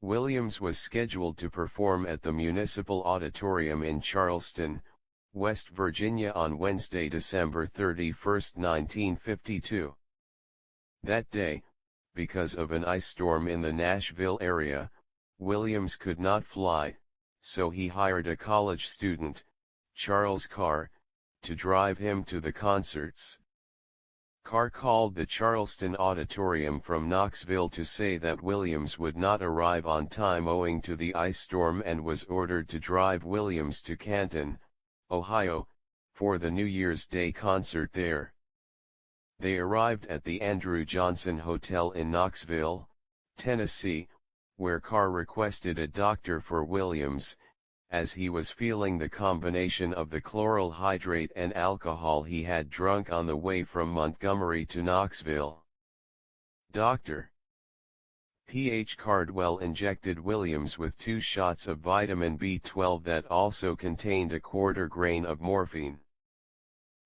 Williams was scheduled to perform at the Municipal Auditorium in Charleston, West Virginia on Wednesday, December 31, 1952. That day, because of an ice storm in the Nashville area, Williams could not fly, so he hired a college student, Charles Carr, to drive him to the concerts. Carr called the Charleston Auditorium from Knoxville to say that Williams would not arrive on time owing to the ice storm and was ordered to drive Williams to Canton, Ohio, for the New Year's Day concert there. They arrived at the Andrew Johnson Hotel in Knoxville, Tennessee, where Carr requested a doctor for Williams, as he was feeling the combination of the chloral hydrate and alcohol he had drunk on the way from Montgomery to Knoxville. Dr. P.H. Cardwell injected Williams with 2 shots of vitamin B12 that also contained a quarter grain of morphine.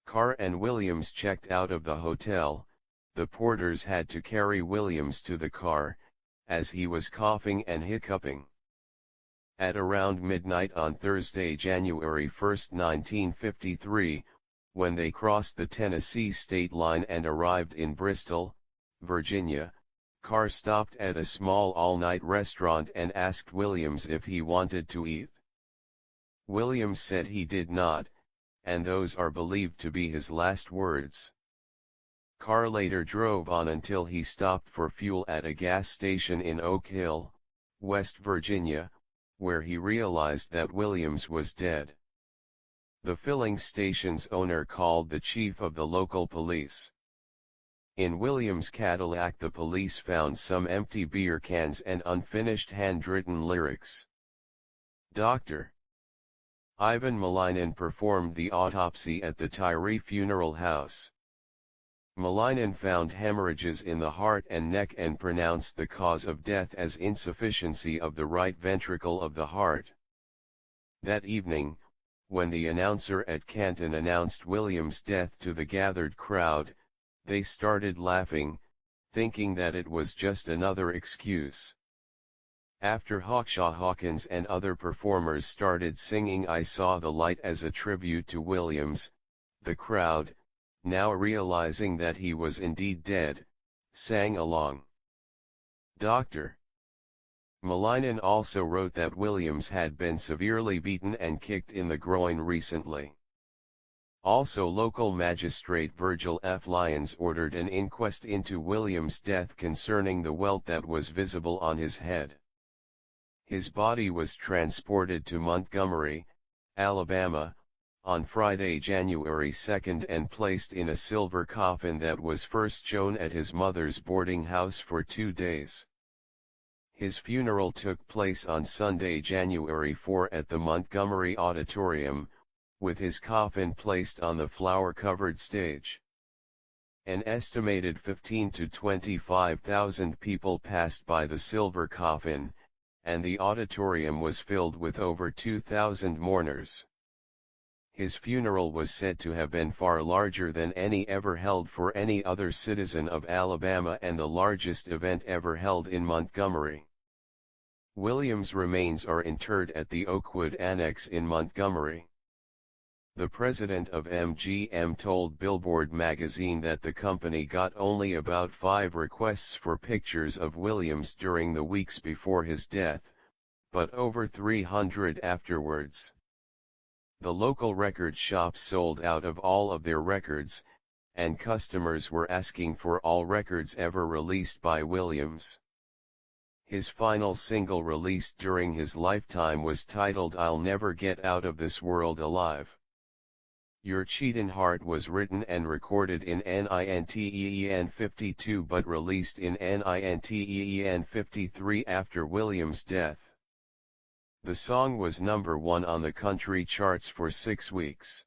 Carr and Williams checked out of the hotel. The porters had to carry Williams to the car, as he was coughing and hiccuping. At around midnight on Thursday, January 1, 1953, when they crossed the Tennessee state line and arrived in Bristol, Virginia, Carr stopped at a small all-night restaurant and asked Williams if he wanted to eat. Williams said he did not, and those are believed to be his last words. Carr later drove on until he stopped for fuel at a gas station in Oak Hill, West Virginia, where he realized that Williams was dead. The filling station's owner called the chief of the local police. In Williams' Cadillac, the police found some empty beer cans and unfinished handwritten lyrics. Dr. Ivan Malinin performed the autopsy at the Tyree Funeral House. Malinin found hemorrhages in the heart and neck and pronounced the cause of death as insufficiency of the right ventricle of the heart. That evening, when the announcer at Canton announced Williams' death to the gathered crowd, they started laughing, thinking that it was just another excuse. After Hawkshaw Hawkins and other performers started singing "I Saw the Light" as a tribute to Williams, the crowd, now realizing that he was indeed dead, sang along. Dr. Malinin also wrote that Williams had been severely beaten and kicked in the groin recently. Also, local magistrate Virgil F. Lyons ordered an inquest into Williams' death concerning the welt that was visible on his head. His body was transported to Montgomery, Alabama, on Friday, January 2, and placed in a silver coffin that was first shown at his mother's boarding house for 2 days. His funeral took place on Sunday, January 4 at the Montgomery Auditorium, with his coffin placed on the flower-covered stage. An estimated 15,000 to 25,000 people passed by the silver coffin, and the auditorium was filled with over 2,000 mourners. His funeral was said to have been far larger than any ever held for any other citizen of Alabama and the largest event ever held in Montgomery. Williams' remains are interred at the Oakwood Annex in Montgomery. The president of MGM told Billboard magazine that the company got only about 5 requests for pictures of Williams during the weeks before his death, but over 300 afterwards. The local record shops sold out of all of their records, and customers were asking for all records ever released by Williams. His final single released during his lifetime was titled "I'll Never Get Out of This World Alive." Your Cheatin' Heart was written and recorded in NINTEEN 52 but released in NINTEEN 53 after Williams' death. The song was number 1 on the country charts for 6 weeks.